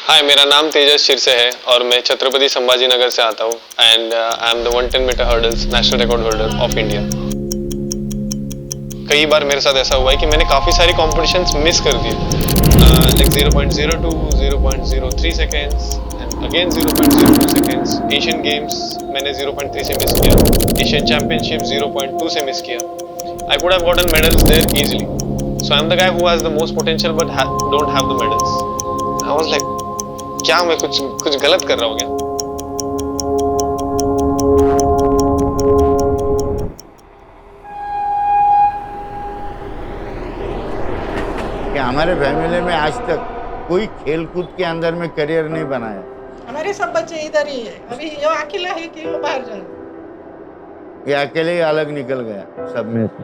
हाय, मेरा नाम तेजस शिरसे है और मैं छत्रपति संभाजी नगर से आता हूँ and I am the 110 metre hurdles national record holder of India. कई बार मेरे साथ ऐसा हुआ है कि मैंने काफ़ी सारी कॉम्पिटिशन्स मिस कर दिए, like 0.02, 0.03 seconds and again 0.02 seconds. Asian games मैंने 0.3 से मिस किया, एशियन चैंपियनशिप 0.2 से मिस किया। I could have gotten medals there easily, so I am the guy who has the most potential but don't have the medals. I was like, क्या मैं कुछ कुछ गलत कर रहा हूँ क्या? कि हमारे फैमिली में आज तक कोई खेलकूद के अंदर में करियर नहीं बनाया। हमारे सब बच्चे इधर ही है। अभी ये अकेला है कि वो बाहर जाए। ये अकेले ही अलग निकल गया सब में से।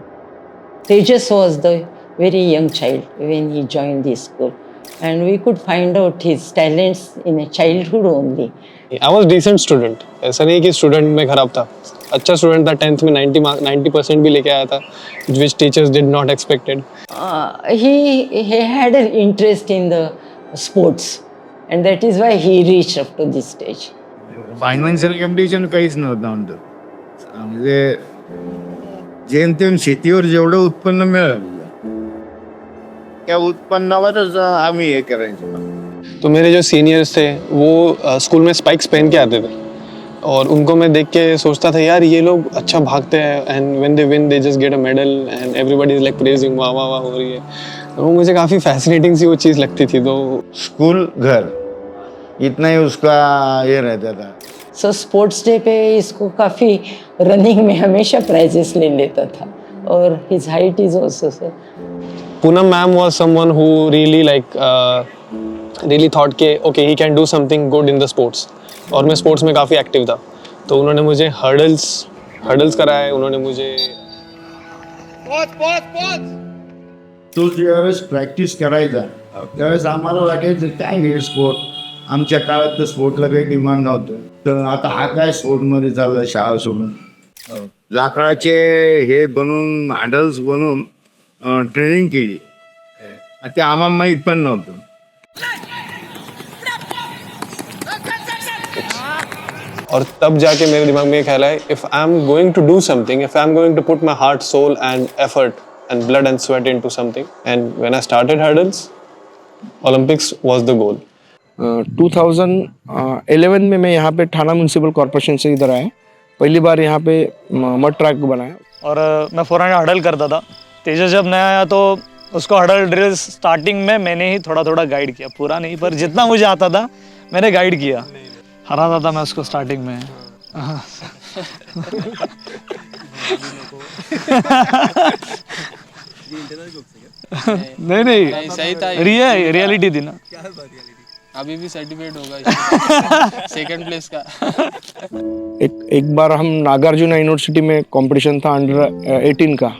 Tejas was the very young child when he joined the school, and we could find out his talents in a childhood only. I was decent student, ऐसा नहीं कि स्टूडेंट में खराब था, अच्छा स्टूडेंट था। 10th में 90% भी लेके आया था, which teachers did not expected. He had an interest in the sports, and that is why he reached up to this stage. Financial condition काहीच नव्हतं आमचं. म्हणजे जेमतेम शेतीवर जेवढं उत्पन्न मिळालं त्या उत्पन्नावरच आम्ही हे करायचो. तो मेरे जो सीनियर्स थे वो स्कूल में स्पाइक्स पहन के आते थे और उनको मैं देख के सोचता था, यार ये लोग अच्छा भागते हैं and when they win they just get a medal and everybody is like praising, वाह वाह वाह हो रही है। तो वो मुझे काफ़ी फैसिनेटिंग सी वो चीज़ लगती थी। तो स्कूल घर इतना ही उसका ये रहता था। So sports day पे इसको काफ़ी रनिंग में हमेशा प्राइजेस ले लेता था और his height is also so. Poonam ma'am was someone who really really thought कि okay he can do something good in the sports, और मैं स्पोर्ट्स में काफ़ी एक्टिव था। तो उन्होंने मुझे हर्डल्स कराए, उन्होंने मुझे तो ज्यावेळेस प्रॅक्टिस करायचा त्यावेळेस आम्हाला वाटायचं काय हे स्पोर्ट. आमच्या काळात तर स्पोर्टला काही डिमांड नव्हतं. तर आता हा काय स्पोर्टमध्ये चाललाय शाळा सोडून. लाकडाचे हे बनवून हँडल्स बनवून ट्रेनिंग केली, ते आम्हाला माहीत पण नव्हतं. और तब जाके मेरे दिमाग में ये ख्याल आया, if I am going to do something, if I am going to put my heart, soul and effort and blood and sweat into something, and when I started hurdles, Olympics was the goal. 2011 में मैं यहाँ पे थाना municipal corporation से इधर आया। पहली बार यहाँ पे मड ट्रैक बनाया और मैं 400 हडल करता था। तेजस जब नया आया तो उसको हडल ड्रिल स्टार्टिंग में मैंने ही थोड़ा थोड़ा गाइड किया, पूरा नहीं पर जितना मुझे आता था मैंने गाइड किया। हराता था मैं उसको स्टार्टिंग में। नहीं सही था, रियलिटी थी ना। अभी भी सर्टिफिकेट होगा सेकंड प्लेस का। एक बार हम नागार्जुना यूनिवर्सिटी में कंपटीशन था अंडर 18 का,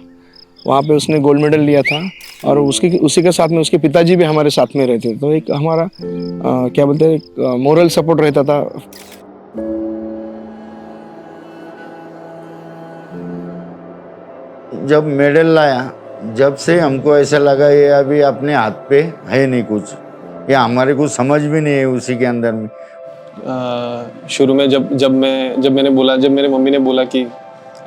वहाँ पे उसने गोल्ड मेडल लिया था और उसी के साथ में उसके पिताजी भी हमारे साथ में रहते थे। तो एक हमारा क्या बोलते हैं मोरल सपोर्ट रहता था। जब मेडल लाया, जब से हमको ऐसा लगा ये अभी अपने हाथ पे है नहीं कुछ, ये हमारे कुछ समझ भी नहीं है उसी के अंदर में। शुरू में जब मेरे मम्मी ने बोला कि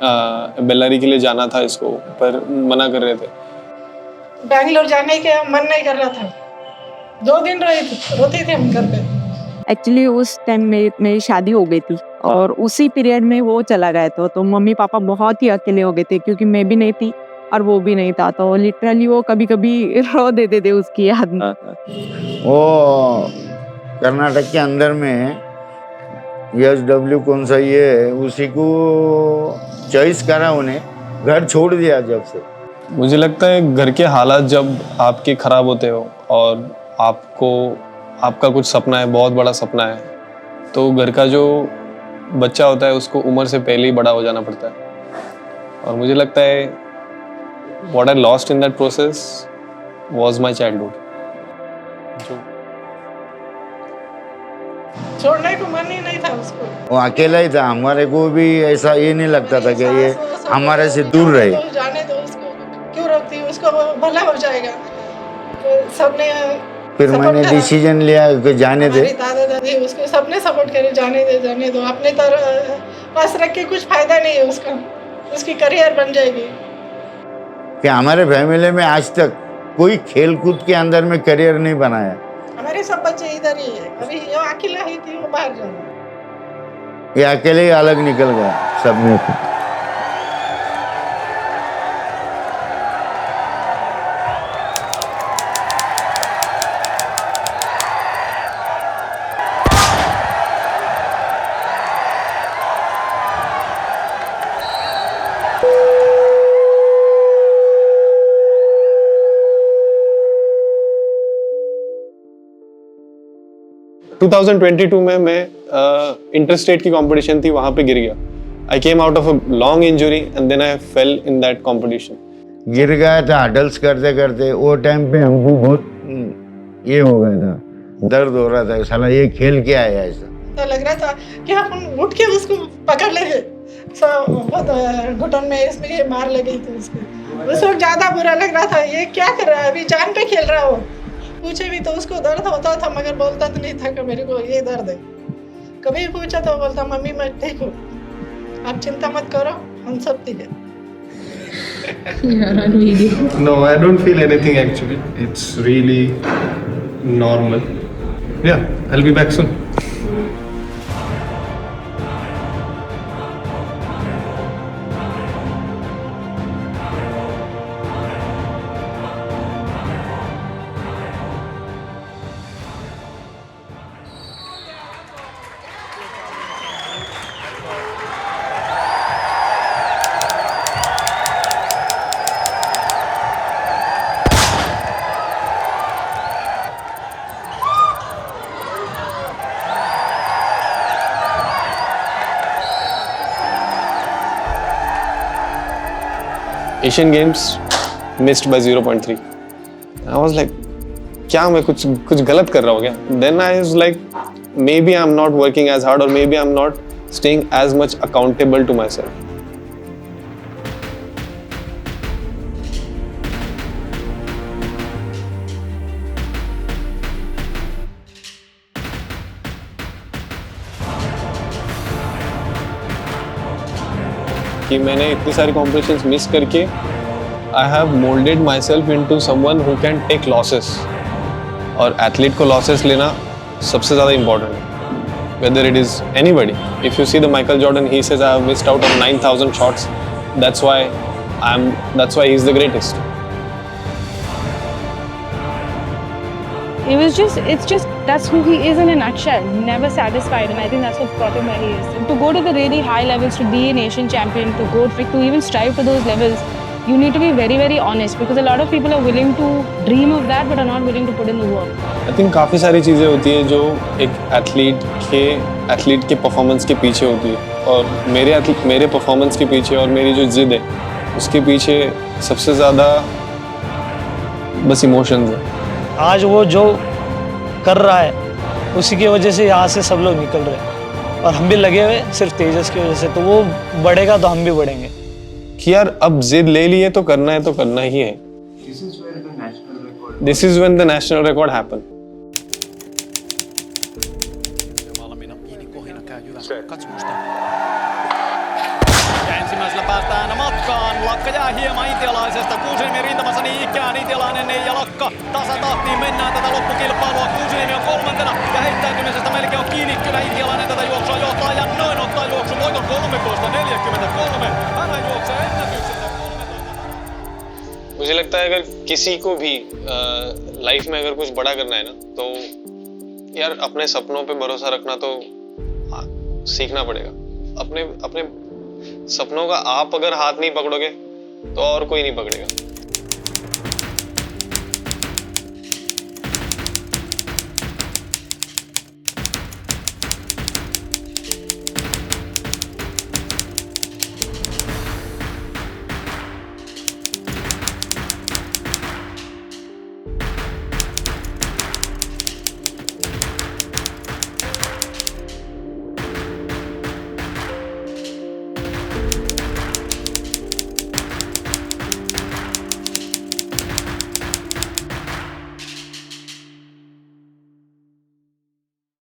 बेल्लारी के लिए जाना था इसको, पर मना कर रहे थे। बैंगलोर जाने के मन नहीं कर रहा था। 2 दिन रोते थे हम घर पे। एक्चुअली उस टाइम मेरी शादी हो गई थी और उसी पीरियड में वो चला गया था, तो मम्मी पापा बहुत ही अकेले हो गए थे क्योंकि मैं भी नहीं थी और वो भी नहीं था। तो लिटरली वो कभी कभी रो देते थे उसकी याद में। वो कर्नाटक के अंदर में SW कौन सा ये है, उसी को चॉइस करा, उन्हें घर छोड़ दिया। जब से मुझे लगता है घर के हालात जब आपके ख़राब होते हो और आपका कुछ सपना है, बहुत बड़ा सपना है, तो घर का जो बच्चा होता है उसको उम्र से पहले ही बड़ा हो जाना पड़ता है। और मुझे लगता है what I lost in that process was my childhood. छोड़ने को मन ही नहीं था उसको। वो अकेला ही था। हमारे को भी ऐसा ये नहीं लगता था कि ये हमारे से दूर रहे। जाने दो उसको, क्यों रोकती, उसको भला हो जाएगा। तो सबने फिर Support मैंने करा। डिसीजन लिया कि जाने दे। हमारे दादा दादी उसको सबने सपोर्ट करे, जाने दो अपने पास रख के कुछ फायदा नहीं है उसका, उसकी करियर बन जाएगी। कि हमारे फैमिली में आज तक कोई खेल कूद के अंदर में करियर नहीं बनाया। हमारे सब बच्चे इधर ही है, अभी वो अकेला ही थी, वो बाहर जा रहा। ये अकेले ही अलग निकल गया सब में। 2022 में मैं इंटर स्टेट की कंपटीशन थी, वहां पे गिर गया। I came out of a long injury and then I fell in that competition. गिर गया था हडल्स करते करते, वो टाइम पे हमको बहुत ये हो गया था, दर्द हो रहा था, साला ये खेल क्या है ऐसा। तो लग रहा था कि हम उठ के उसको पकड़ लेंगे, बहुत घुटन में इसमें मार लगी थी उसको। उस वक्त ज्यादा बुरा लग रहा था, ये क्या कर रहा है, अभी जान पे खेल रहा हो। पूछे भी तो उसको दर्द होता था, मगर बोलता तो नहीं था कि मेरे को ये दर्द है। कभी पूछा तो बोलता मम्मी मैं ठीक हूँ, आप चिंता मत करो, हम सब ठीक है। No, I don't feel anything actually. It's really normal. Yeah, I'll be back soon. Asian Games missed by 0.3. I was like, क्या मैं कुछ गलत कर रहा हूँ क्या? Then I was like, maybe I'm not working as hard or maybe I'm not staying as much accountable to myself. कि मैंने इतनी सारी कॉम्पिटिशन्स मिस करके I have moulded myself into someone who can take losses. और athlete को losses लेना सबसे ज़्यादा इंपॉर्टेंट है, whether it is anybody. If you see the Michael Jordan, he says I have missed out of 9,000 shots, that's why he is the greatest. It's just that's who he is in a nutshell. Never satisfied, and I think that's what brought him where he is. To go to the really high levels, to be an Asian champion, to even strive to those levels, you need to be very, very honest, because a lot of people are willing to dream of that, but are not willing to put in the work. I think काफ़ी सारी चीज़ें होती है जो एक athlete के performance के पीछे होती है, और मेरे परफॉर्मेंस के पीछे और मेरी जो जिद है उसके पीछे सबसे ज़्यादा बस इमोशंस है। आज वो जो कर रहा है उसी की वजह से यहाँ से सब लोग निकल रहे हैं, और हम भी लगे हुए सिर्फ तेजस की वजह से। तो वो बढ़ेगा तो हम भी बढ़ेंगे कि यार अब जिद ले लिए तो करना ही है। This is when the national record happened. Ensimmäisellä päästään aina matkaan. Lakka jää hieman itialaisesta. Kuusiniemi rintamassa niin ikään. Itialainen ei ja Lakka tasatahtiin mennään tätä loppukilpailua. Kuusiniemi on kolmantena ja heittäytymisestä melkein on kiinni. Kyllä Itialainen tätä juoksua johtaa ja noin ottaa juoksun voiton 13.43. Hän juoksee ennätyksensä 13. मुझे लगता है अगर किसी को भी life में अगर कुछ बड़ा करना है ना, तो यार अपने सपनों पे भरोसा रखना तो सीखना पड़ेगा। अपने सपनों का आप अगर हाथ नहीं पकड़ोगे तो और कोई नहीं पकड़ेगा।